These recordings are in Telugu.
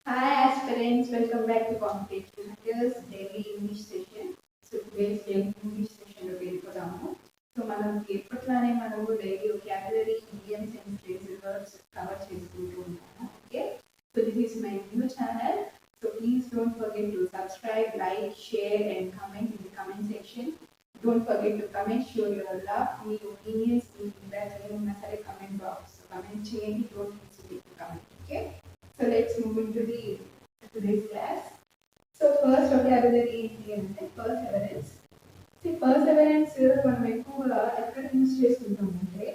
Hi aspirants, welcome back to Competition Matters Daily English Session. So today's daily English session లో వెళ్ళిపోదాము. సో మనం ఎప్పట్లానే మనము daily vocabulary, idioms and phrasal verbs cover చేసుకుంటూ ఉంటాము. Okay, so this is my new channel. So please don't forget to subscribe, like, share and comment in the comment section. Don't forget to comment, show your love, me opinions, me feedback ఏమన్నా సరే కమెంట్ బాక్స్ కమెంట్ చేయండి. Don't hesitate to comment. Okay. So let's move into the today's class. So first vocabulary ఏంటి అంటే perseverance. See perseverance మనం ఎక్కువగా ఎక్కడ యూజ్ చేస్తుంటాం అంటే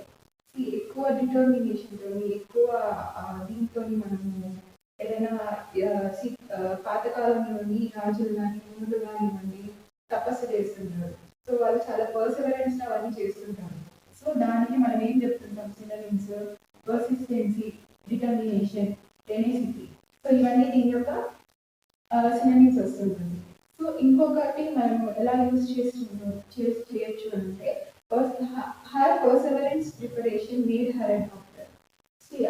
ఎక్కువ డిటర్మినేషన్ తోని ఎక్కువ దీంతో మనము ఏదైనా పాతకాలంలోని రాజులు కానీ మునులు కానివ్వండి తపస్సు చేస్తుంటారు. సో వాళ్ళు చాలా పర్సెవరెన్స్ అవన్నీ చేస్తుంటారు. సో దానికి మనం ఏం చెప్తుంటాం సినోనిమ్స్ పర్సిస్టెన్సీ, డిటర్మినేషన్, టెనసిటీ. సో ఇవన్నీ దీని యొక్క సినోనిమ్స్ వస్తుంటుంది. సో ఇంకొకటి మనం ఎలా యూజ్ చేయొచ్చు అంటే her perseverance preparation made her and doctor.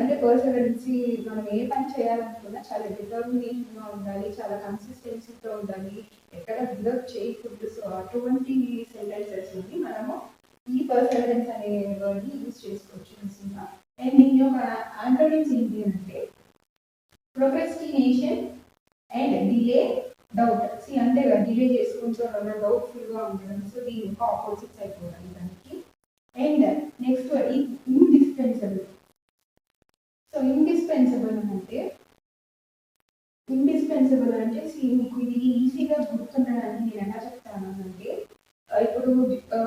అంటే పర్సెవరెన్సీ మనం ఏ పని చేయాలనుకున్నా చాలా డిటర్మినేషన్గా ఉండాలి, చాలా కన్సిస్టెన్సీతో ఉండాలి, ఎక్కడ గివప్ చేయకూడదు. సో అటువంటి సెంటెన్సెస్ ని మనము ఈ పర్సెవరెన్స్ అనే వర్డ్ని యూజ్ చేసుకోవచ్చు. అండ్ దీని యొక్క యాంటోనిమ్స్ ఏంటి అంటే ప్రొక్రస్టినేషన్ అండ్ డిలే, డౌట్. అంటే డిలే చేసుకుంటూ ఉండడం, డౌట్ఫుల్ గా ఉండడం. సో దీని యొక్క ఆపోజిట్స్ అయిపోవాలి దానికి. And next indispensable. So indispensable అంటే మీకు ఇది ఈజీగా గుర్తుండడానికి నేను ఎలా చెప్తాను అంటే ఇప్పుడు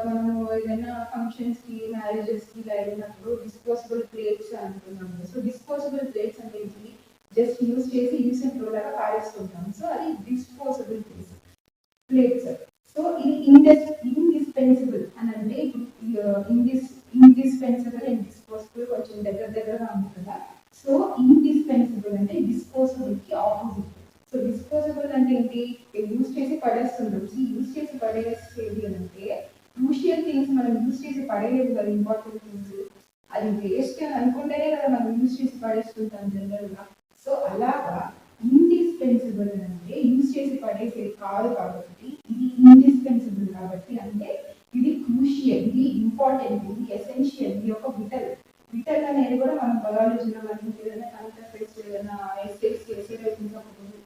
మనము ఏదైనా ఫంక్షన్స్ కి, మ్యారేజెస్ కి వెళ్ళినప్పుడు డిస్పోజబుల్ ప్లేట్స్ అనుకున్నాము. సో డిస్పోజబుల్ ప్లేట్స్ అనేది జస్ట్ యూజ్ చేసి యూస్ అండ్ త్రో లాగా పాడేస్తుంటాం. సో అది డిస్పోజబుల్ ప్లేట్స్. సో ఇది ఇండిస్పెన్సిబుల్ అని అంటే ఇండిస్పెన్సిబుల్ అండ్ డిస్పోజబుల్ కొంచెం దగ్గరగా ఉంది కదా. సో ఇండిస్పెన్సిబుల్ అంటే డిస్పోజబుల్ కి ఆపోజిట్. సో డిస్పోజబుల్ అంటే ఏంటి, యూజ్ చేసి పడేస్తుంటాం. యూజ్ చేసి పడేసేది అంటే క్రూషియల్ థింగ్స్ మనం యూజ్ చేసి పడేయలేదు కదా, ఇంపార్టెంట్ థింగ్స్ అది వేస్ట్ అని అనుకుంటేనే కదా మనం యూజ్ చేసి పడేస్తుంటాం జనరల్ గా. సో అలాగా ఇండిస్పెన్సిబుల్ అంటే యూజ్ చేసి పడేసేది కాదు కాబట్టి ఇది ఇండిస్పెన్సిబుల్ కాబట్టి అంటే ఇది క్రూషియల్, ఇది ఇంపార్టెంట్, ఇది ఎసెన్షియల్, ఇది ఒక విటల్. విటల్ అనేది కూడా మనం బయాలజీలో కానీ ఏదైనా కన్సెప్ట్స్ ఏదైనా ఎస్టేట్స్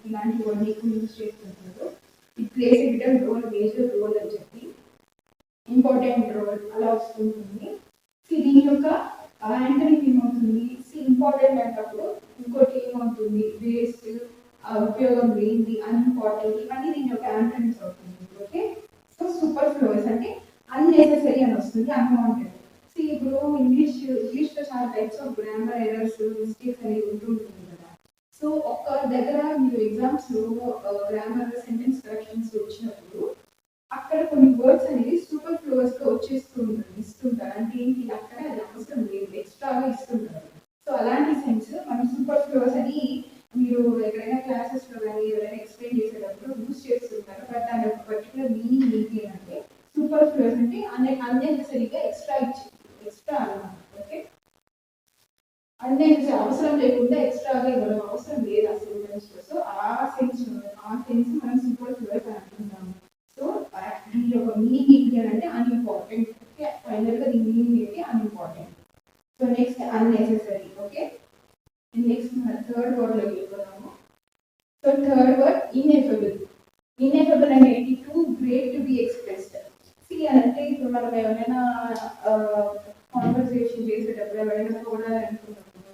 ఇలాంటివన్నీ ఎక్కువ యూజ్ చేస్తుంటారు. It plays vital role, major role అని చెప్పి ఇంపార్టెంట్ రోల్ అలా వస్తుంటుంది. దీని యొక్క యాంటోనిమ్ ఏమవుతుంది, ఇంపార్టెంట్ అంటప్పుడు ఇంకోటి ఏమవుతుంది, వేస్ట్, ఉపయోగం లేనిది, అన్ఇంపార్టెంట్, ఇవన్నీ దీని యొక్క యాంటోనిమ్స్ అవుతుంది. ఓకే, సో సూపర్ ఫ్లోయస్ అంటే అన్నెసెసరీ అని వస్తుంది, అన్వాంటెడ్. ఇప్పుడు ఇంగ్లీష్లో చాలా types of grammar errors, mistakes అనేవి ఉంటుంటుంది కదా. సో ఒక దగ్గర మీరు ఎగ్జామ్స్లో గ్రామర్ సెంటెన్స్ కరెక్షన్స్ వచ్చినప్పుడు అక్కడ కొన్ని వర్డ్స్ అనేది సూపర్ ఫ్లోవర్స్ గా ఇస్తుంటారు. అంటే ఏంటి, అక్కడ అది అవసరం లేదు, ఎక్స్ట్రాగా ఇస్తుంటారు. సో అలాంటి సెన్స్ మనం సూపర్ ఫ్లోవర్స్ అని మీరు ఎక్కడైనా క్లాసెస్ లో కానీ ఎవరైనా ఎక్స్ప్లెయిన్ చేసేటప్పుడు యూజ్ చేస్తుంటారు. బట్ దాని యొక్క పర్టికులర్ మీనింగ్ ఏంటి అంటే సూపర్ ఫ్లోవర్స్ అంటే అన్నెసెసరీగా ఎక్స్ట్రా అన్నమాట. ఓకే, అన్నెసెసరీ అవసరం లేకుండా ఎక్స్ట్రాగా ఇవ్వడం, అవసరం లేదు ఆ సెంటెన్స్ లో. సో ఆ సెన్స్ మనం సూపర్ ఫ్లోవర్స్ అని అంటున్నాము. సో దీని యొక్క మీనింగ్ ఏంటి అని అంటే అన్ఇంపార్టెంట్. ఓకే, ఫైనల్ గా దీని మీనింగ్ ఏంటి, unimportant. So next unnecessary. Okay, next మన థర్డ్ వర్డ్ లోకి వెళ్ళిపోదాము. So third word ineffable. Ineffable అంటే ఏంటి, too great to be expressed. అంటే ఇప్పుడు మనం ఎవరైనా కాన్వర్సేషన్ చేసేటప్పుడు, ఎవరైనా చూడాలనుకున్నప్పుడు,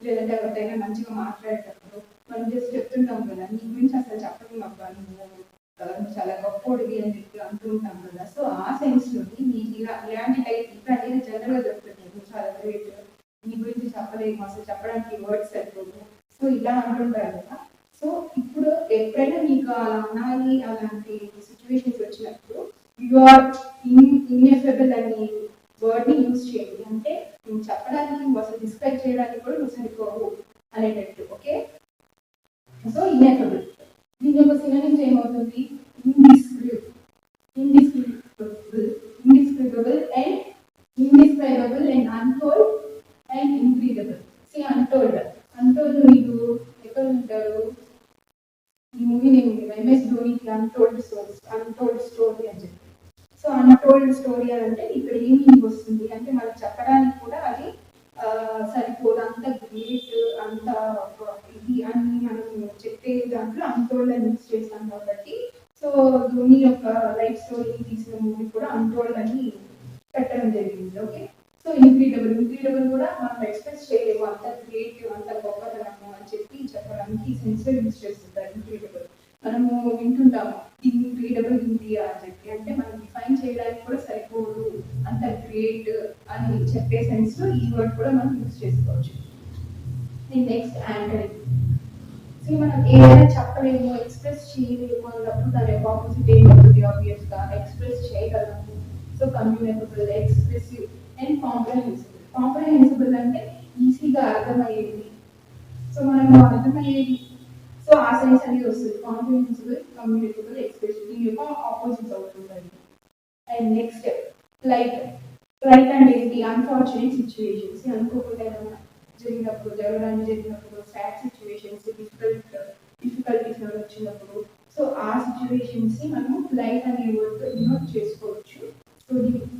లేదంటే ఎవరికైనా మంచిగా మాట్లాడేటప్పుడు మనం జస్ట్ చెప్తుంటాం కదా, నీ గురించి అసలు చెప్పడం అబ్బా, నువ్వు చాలా గొప్పోడివి అని చెప్పి అంటూ ఉంటాం కదా. సో ఆ సెన్స్ లోని మీకు ఇలాంటి టైప్ ఇట్లాంటివి జనరల్ గా చెప్తుంటారు, చాలా గ్రేట్, నీ గురించి చెప్పలేము, అసలు చెప్పడానికి వర్డ్స్ సరిపోదు, సో ఇలా అంటుంటారు కదా. సో ఇప్పుడు ఎప్పుడైనా మీకు అలా అనాలి, అలాంటి సిచ్యువేషన్స్ వచ్చినప్పుడు యు ఆర్ ఇన్ఎఫబుల్ అనే వర్డ్ ని యూజ్ చేయండి. అంటే నువ్వు చెప్పడానికి, నువ్వు అసలు డిస్క్రైబ్ చేయడానికి కూడా నువ్వు సరిపోవు అనేటట్టు. Okay, so ineffable. దీని యొక్క సినోనిమ్స్ ఏమవుతుంది, indescribable and indescribable and untold and incredible. Untold మీకు ఎక్కడ ఉంటారు, స్టోరీ అని అంటే ఇక్కడ ఏ మీనింగ్ వస్తుంది అంటే మనం చెప్పడానికి కూడా అది సరిపోదు, అంత గ్రేట్, అంత ఇది అని మనం చెప్పే దాంట్లో అంతోళ్ళ యూజ్ చేస్తాం కాబట్టి సో ధోని యొక్క లైఫ్ స్టోరీ తీసిన మూవీ కూడా అంతోళ్ళ అని పెట్టడం జరిగింది. ఓకే, సో ఇంక్రీడబుల్ కూడా మనం ఎక్స్ప్రెస్ చేయలేము అంత గ్రేట్ అంత గొప్పతనము అని చెప్పి చెప్పడానికి సెన్సర్ యూజ్ చేస్తుంటారు. ఇంక్రీడబుల్ మనము వింటుంటాము ఇంక్రీడబుల్ ఇండియా అని చెప్పి, అంటే మనం డిఫైన్ చేయడానికి కూడా సరిపోదు అంత గ్రేట్ అని చెప్పే సెన్స్ లో ఈ వర్డ్ కూడా మనం యూజ్ చేసుకోవచ్చు. Next Antony. సో మనం ఏదైనా చెప్పలేము, ఎక్స్ప్రెస్ చేయలేము అన్నప్పుడు దాని యొక్క ఆపోజిట్ ఏమవుతుంది? ఆబ్వియస్ గా ఎక్స్ప్రెస్ చేయగలము. So communicable, expressive and comprehensible. Comprehensible అంటే ఈజీగా అర్థమయ్యేది, సో మనం అర్థమయ్యేది, సో ఆ సెన్స్ అనేది వస్తుంది. కాంప్రహెన్సిబుల్, కమ్యూనికబుల్, ఎక్స్ప్రెసివ్ దీని యొక్క ఆపోజిట్స్ అవుతుంటాయి. And next light. లైట్ అంటే ఏంటి? అన్ఫార్చునేట్ సిచ్యువేషన్స్, అనుకోకుండా జరిగినప్పుడు, జరిగినప్పుడు సాడ్ సిచ్యువేషన్స్, డిఫికల్టీస్ వచ్చినప్పుడు, సో ఆ సిచ్యువేషన్స్ ని మనం లైట్ అనే వర్డ్ డినోట్ చేసుకోవచ్చు. So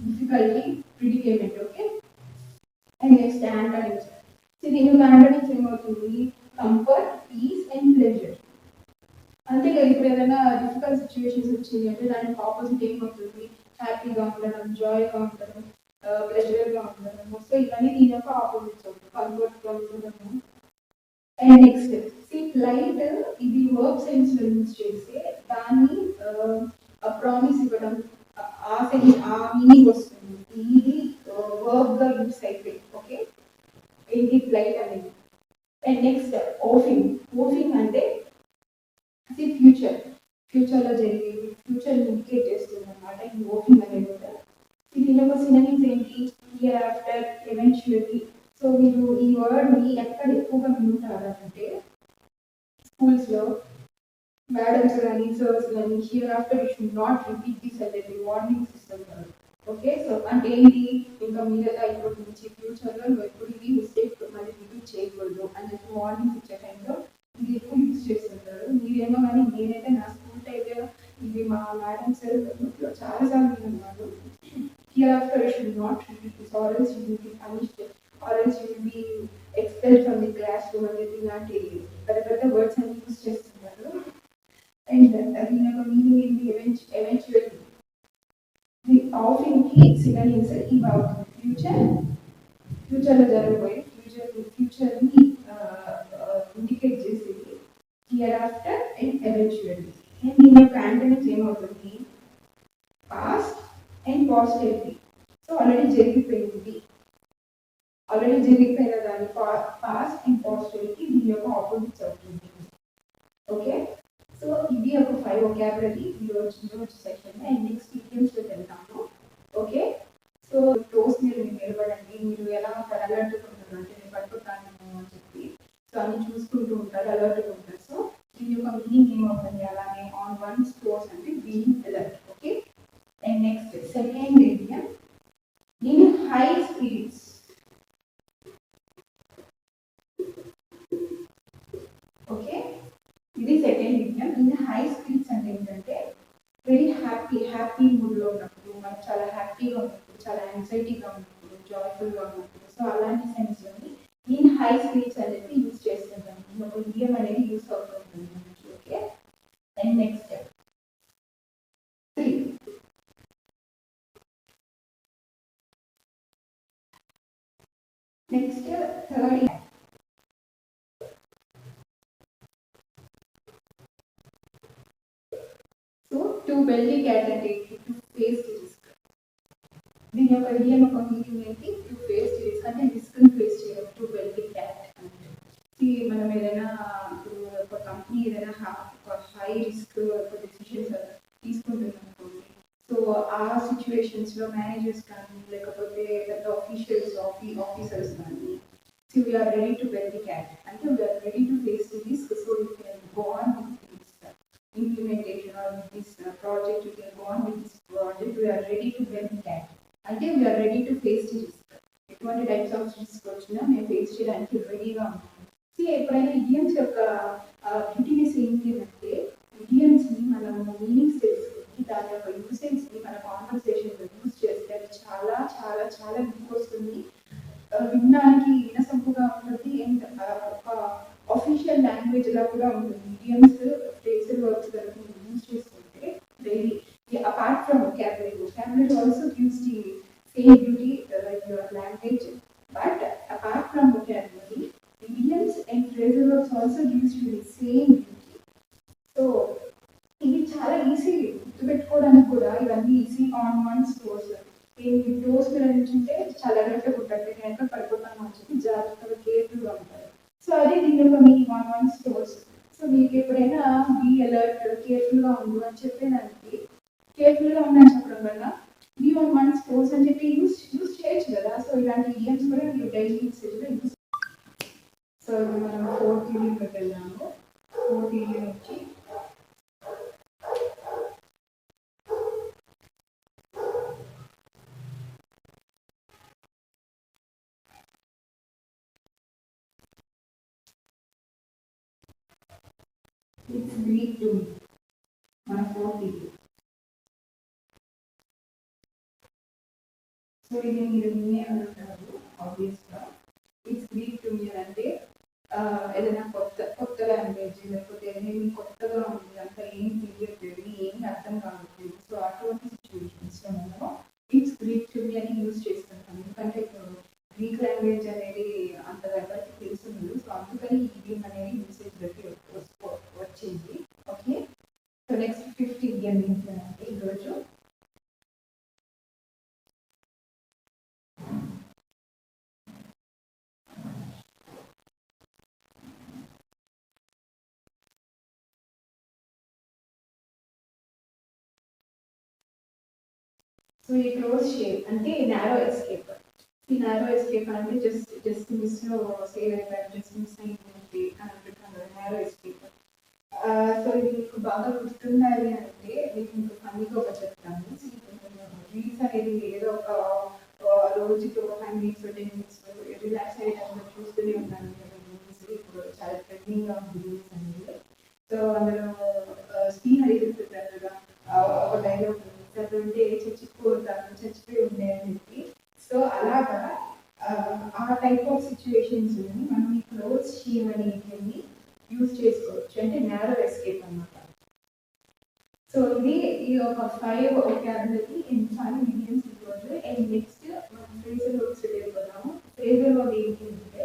difficulty, predicament. Okay, and next antonyms. So దీని యొక్క యాంటోనిమ్స్ ఏమవుతుంది? Comfort, peace and pleasure. అంతేకాదు ఇప్పుడు ఏదైనా డిఫికల్ట్ సిచ్యువేషన్స్ వచ్చింది అంటే దానికి ఆపోజిట్ ఏమవుతుంది? హ్యాపీగా ఉండడం, జాయ్గా ఉండడం, ప్లెజర్గా ఉండడం. సో ఇవన్నీ దీని యొక్క ఆపోజిట్స్ అవుతుంది. కంఫర్ట్గా ఉండడము. అండ్ నెక్స్ట్ లైట్, ఇది వర్బ్ సెన్స్ లో యూజ్ చేస్తే దాన్ని ప్రామిస్ ఇవ్వడం, ఆ సెన్స్ ఆ మీనింగ్ వస్తుంది. ఇది వర్బ్ గా యూజ్ అయితే ఓకే ఏంటి లైట్ అనేది. And next ఓఫింగ్. ఓఫింగ్ అంటే ఫ్యూచర్ లో జరిగేది, ఫ్యూచర్ ఇండికేట్ చేస్తుంది అనమాట ఈ ఓఫింగ్ అనేది కూడా. దీని యొక్క సినోనిమ్స్ ఏంటి? Here after, eventually. సో మీరు ఈ వర్డ్ ని ఎక్కడ ఎక్కువగా వింటారు అంటే స్కూల్స్ లో మేడమ్స్ కానీ సర్స్ కానీ here after you should not repeat this అనేది వార్నింగ్స్ ఇస్తుంటారు. ఓకే, సో అంటే ఏంటి? ఇంకా మీదట ఇప్పటి నుంచి ఫ్యూచర్ లో నువ్వు ఎప్పుడు ఇది మిస్టేక్ మళ్ళీ రిపీట్ చేయకూడదు అని చెప్పి వార్నింగ్స్ ఇచ్చే టైంలో ఇది ఎక్కువ యూజ్ చేస్తుంటారు. మీరేమో కానీ నేనైతే నా స్కూల్ టైంలో ఇది మా మేడం సార్ చాలా సార్లు విన్నాను. Here after you should not repeat this or else you will be punished or else you will be expelled from the class room అనేది ఇలాంటి పెద్ద పెద్ద వర్డ్స్ అన్ని యూజ్ చేస్తున్నారు. అండ్ దీని యొక్క మీనింగ్ ఏంటి? ఎవెన్చువల్లీ. ఆఫింగ్ కి సినోనిమ్స్ ఇవి అవుతుంది. ఫ్యూచర్ లో జరగబోయే ఫ్యూచర్ ని ఇండికేట్ చేసేది hereafter and eventually. And దీని యొక్క యాంటోనిమ్స్ ఏమవుతుంది? Past and posterity. So already జరిగిపోయిన దాని పాస్ట్ అండ్ పాస్టెరిటీ దీని యొక్క ఆపోజిట్స్ అవుతుంది. ఓకే, సో ఇది ఒక 5 వొకాబులరీ ఈరోజు సెషన్. అండ్ నెక్స్ట్ ఈడియమ్స్ లోకి వెళ్తాము. ఓకే, సో టోస్ మీరు నిలబడండి. మీరు ఎలా ఉంటారు? అలర్ట్గా ఉంటారు అంటే నేను పట్టుకుంటాను అని చెప్పి సో అన్ని చూసుకుంటూ ఉంటారు, అలర్ట్గా ఉంటారు. సో దీని యొక్క మీనింగ్ ఏమవుతుంది? అలానే ఆన్ వన్ టోస్ అంటే being alert. Okay, and next second idiom in high speeds. Okay, ఇది second idiom. In high speeds అంటే ఏంటంటే వెరీ హ్యాపీ మూడ్ లో ఉన్నప్పుడు, మనం చాలా హ్యాపీగా ఉన్నప్పుడు, చాలా యాంగ్జైటీగా ఉన్నప్పుడు, జాయ్ఫుల్ గా ఉన్నప్పుడు, సో అలాంటి సెన్స్ లోని ఇన్ హై స్పీడ్స్ అనేది యూజ్ చేస్తుంటాం. ఒక ఇడియం అనేది యూజ్ అవుతుంది. Okay, and next third. So to bell the cat అంటే టు ఫేస్ రిస్క్. దీని యొక్క ఇడియం ఒక మీనింగ్ ఏంటి? టు ఫేస్ రిస్క్ అంటే రిస్క్ ని ఫేస్ చేయడం. టు వెల్దీ క్యాట్ అంటే మనం ఏదైనా ఒక కంపెనీ ఏదైనా హై రిస్క్ డెసిషన్స్ తీసుకుంటున్నాం, సో ఆ సిచ్యువేషన్స్ లో మేనేజర్స్ కానీ లేకపోతే పెద్ద ఆఫీసర్స్ కానీ so we are ready to bell the cat అంటే we are ready to face the risk. So you can go on with this implementation or with this project, you can go on with this project. We are ready to wear the cat అంటే we are ready to face the risk. ఎటువంటి టైప్స్ ఆఫ్ రిస్క్ వచ్చినా మేము ఫేస్ చేయడానికి రెడీగా ఉంటాం. సో ఎప్పుడైనా ఇడియమ్స్ యొక్క బ్యూటీనెస్ ఏంటి అంటే ఇడియమ్స్ ని మనం మీనింగ్స్ తెలుసుకుంటే దాని యొక్క యూసేజ్ ని మన కాన్వర్సేషన్ లో యూజ్ చేస్తే అది చాలా చాలా చాలా యూజ్ వస్తుంది. వినడానికి వినసొంపుగా ఉంటుంది అండ్ ఒక ఆఫీషియల్ లాంగ్వేజ్ లా కూడా ఉంటుంది. ఇడియమ్స్ ఫ్రేజల్ వర్డ్స్ యూజ్ చేస్తుంటే daily apart from vocabulary also gives the same beauty like your language, but apart from vocabulary, idioms and phrasal verbs also gives you the same beauty. So ఇది చాలా ఈజీ గుర్తుపెట్టుకోవడానికి కూడా ఇవన్నీ ఈజీ ఆన్ వన్ స్టోర్స్. ఈ డోర్స్ మీద నుంచుంటే చాలా జాగ్రత్తగా ఉంటారు, నేను ఎక్కడ పడిపోతాను అని చెప్పి జాగ్రత్తగా కేర్ఫుల్గా ఉంటారు. సో అదే దీని యొక్క meaning on one stores. So మీకు ఎప్పుడైనా బీ అలర్ట్ కేర్ఫుల్గా ఉండు అని చెప్పేదానికి కేర్ఫుల్గా ఉండని చెప్పడం వల్ల బీ ఆన్ వన్ స్టోర్స్ అని చెప్పి యూజ్ చేయొచ్చు కదా. సో ఇలాంటి ఇడియమ్స్ కూడా మీరు డైలీ యూసేజ్లో యూజ్. సో మనం ఫోర్త్ ఇడియంలోకి వెళ్ళాము. ఫోర్త్ ఇడియం వచ్చి it's Greek to me. మన ఫోర్త్ ఇడియం. సో ఇది మీరు వినే అంటారు ఆబ్వియస్గా. ఇట్స్ గ్రీక్ టు మీ అంటే ఏదైనా కొత్త లాంగ్వేజ్ లేకపోతే ఏమి కొత్తగా ఉంది, అంత ఏం తెలియట్లేదు, ఏమి అర్థం కావట్లేదు. సో అటువంటి సిచ్యువేషన్స్లో మనము ఇట్స్ గ్రీక్ టు మీ అని యూజ్ చేస్తుంటాం. ఎందుకంటే గ్రీక్ లాంగ్వేజ్ అనేది అంత ఎవరికి తెలుస్తుంది. సో అందుకని ఇడియం అనేది యూసేజ్లోకి వచ్చింది. Okay, so next fifth idiom ఏంటంటే ఈరోజు సో ఈ క్లోజ్ షేప్ అంటే నారో ఎస్కేప్. ఈ నారో ఎస్కేప్ అంటే జస్ట్ మిస్లో సేవ్ అయిపోయారు, జస్ట్ మిస్ అయింది అని అంటున్నాను, నారో ఎస్కేప్. సో ఇది మీకు బాగా గుర్తుండాలి అంటే మీకు ఇంకా ఫన్నీగా ఒక చెప్తాను. రీల్స్ అనేది ఏదో ఒక రోజుకి ఒక 5 minutes 10 minutes రిలాక్స్ అయ్యే టైంలో చూస్తూనే ఉన్నాను. ఇప్పుడు చాలా ట్రెండింగ్గా ఉంది రీల్స్ అనేది. సో అందులో స్క్రీన్ అనేది చెప్తారు కదా, ఒక డైలాగ్ ఉంటే చచ్చిపోయి ఉండే అని చెప్పి. సో అలాగా ఆ టైప్ ఆఫ్ సిచ్యువేషన్స్ మనం ఈ క్లోజ్ షేమ్ అనేది యూజ్ చేసుకోవచ్చు, అంటే నారో ఎస్కేప్ అన్నమాట. సో ఇది ఈ ఒక 5 vocabulary అండ్ 5 idioms ఈరోజు. అండ్ నెక్స్ట్ మనం ఫ్రేజల్ వర్బ్స్ వెళ్ళిపోతాము. ఫ్రేజల్ వర్బ్ ఏంటి అంటే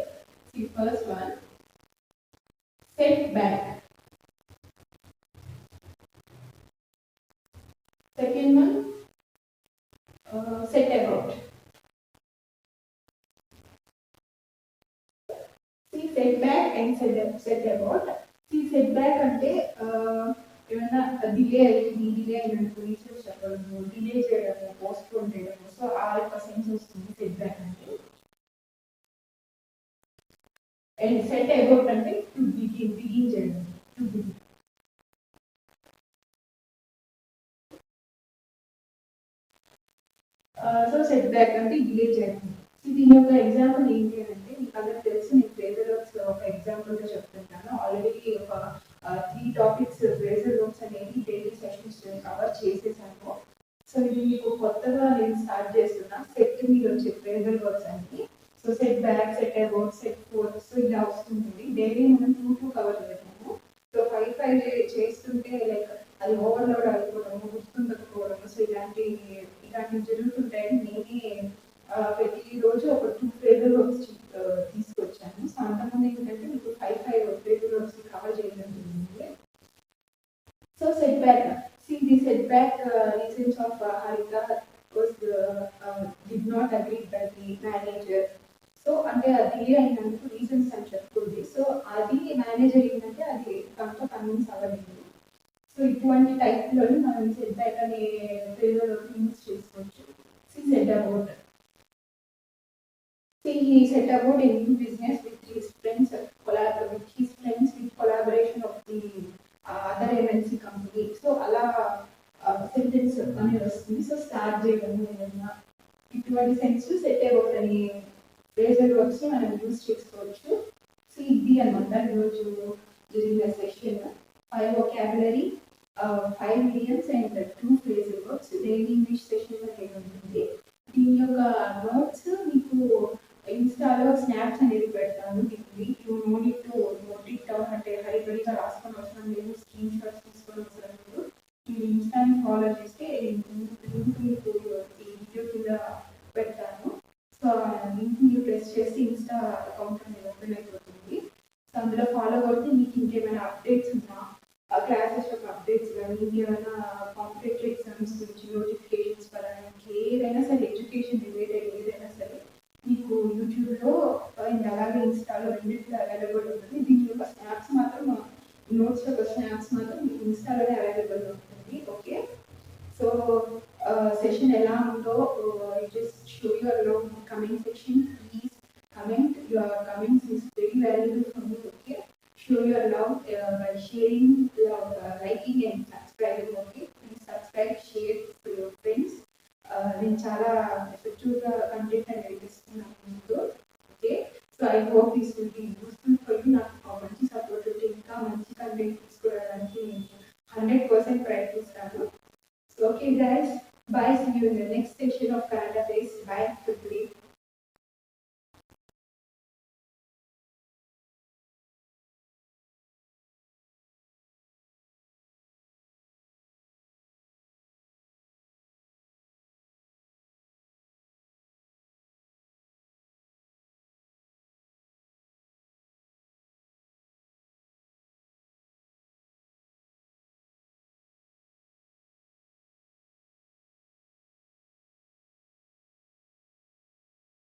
first one set back, second one set about. See set back and set about. See set back అంటే ఏమైనా డిలే అయినట్టు రీసెర్చ్ చెప్పడము, డిలే చేయడము, పోస్ట్పోన్ చేయడము. సో ఆ యొక్క సెన్స్ వస్తుంది సెట్ బ్యాక్ అంటే. అండ్ సెట్ అబౌట్ అంటే టు బిగిన్ చేయడం, to begin. So set back అంటే డిలే చేయడం. దీని యొక్క ఎగ్జాంపుల్ ఏంటి అంటే మీకు అందరికి తెలుసు, నేను ఫ్రేజల్ వర్బ్స్ ఒక ఎగ్జాంపుల్గా చెప్తుంటాను. ఆల్రెడీ ఒక 3 టాపిక్స్ ఫ్రేజల్ వర్బ్స్ అనేది డైలీ సెషన్స్ కవర్ చేసేసాను. సో ఇది మీకు కొత్తగా నేను స్టార్ట్ చేస్తున్నా. సెట్ మీద వచ్చే ఫ్రేజల్ వర్బ్స్ అన్ని. So set back, set about, set fourth, so ఇలా వస్తుంది. డైలీ మనం 2 కవర్ చేస్తాము. సో 5 చేస్తుంటే లైక్ అది ఓవర్లోడ్ అయిపోవడము, గుర్తుండకపోవడము, సో ఇలాంటివి జరుగుతుంటాయని నేనే ప్రతిరోజు ఒక 2 ఫ్రేజల్ వర్బ్స్ తీసుకొచ్చాను. సో అంతకుముందు ఏంటంటే మీకు 5 ఫ్రేజల్ వర్బ్స్ కవర్ చేయడం జరిగింది. So set back, the set back reasons of Harita was did not agree by the manager. So అంటే అది అయినందుకు రీజన్స్ అని చెప్పుకుంది. సో అది మేనేజర్ ఏంటంటే అది తనతో కన్విన్స్ అవ్వలేదు. సో ఇటువంటి టైప్లో మనం సెట్ బ్యాక్ అనే ఫ్రేజల్ వర్బ్ యూజ్ చేసుకోవచ్చు. Set about, he set about a new business with his friends, with collaboration of the other MNC company. So అలా సెంటెన్స్ అనేది వస్తుంది. సో స్టార్ట్ చేయడం ఏదైనా ఇటువంటి సెన్స్ సెట్ అబౌట్ అని ఫ్రేజల్ వర్బ్స్ మనం యూజ్ చేసుకోవచ్చు. సో ఇది అనమాట ఈరోజు జరిగిన session. 5 vocabulary 5 videos and 2 phrase works. Daily English session ఉంటుంది. దీని యొక్క నోట్స్ మీకు ఇన్స్టాలో స్నాప్స్ అనేది పెడతాను. You know need to note it down, అంటే హరిబరిగా రాసుకొని అవసరం లేదు, స్క్రీన్ షాట్స్ తీసుకొని అవసరం లేదు. మీరు ఇన్స్టాని ఫాలో చేస్తే లింక్ మీకు ఈ వీడియో కింద పెడతాను. సో లింక్ మీరు ప్రెస్ చేసి ఇన్స్టా అకౌంట్ అనేది ఓపెన్ అయిపోతుంది. సో అందులో ఫాలో కొడితే మీకు ఇంకేమైనా అప్డేట్స్ ఉన్నా, క్లాసెస్ యొక్క అప్డేట్స్ కానీ, ఇంకేమైనా కాంపిటేటివ్ ఎగ్జామ్స్ గురించి నోటిఫికేషన్స్ పరంగా ఏదైనా సరే, ఎడ్యుకేషన్ రిలేటెడ్ ఏదైనా సరే మీకు యూట్యూబ్లో అండ్ అలాగే ఇన్స్టాలో రెండింటిలో అవైలబుల్ ఉంటుంది. దీని యొక్క స్నాప్స్ మాత్రం, నోట్స్ యొక్క స్నాప్స్ మాత్రం మీకు ఇన్స్టాలోనే అవైలబుల్ ఉంటుంది. ఓకే, సో సెషన్ ఎలా ఉందో just show your love in the comment section. Please comment. Your comments is very valuable for me. Okay, show your love by sharing, liking and subscribing. Okay, please subscribe, share for your friends. నేను చాలా ఎఫెక్టివ్గా కంటెంట్ అనేది ఇస్తున్నాను మీకు. Okay, so I hope this will be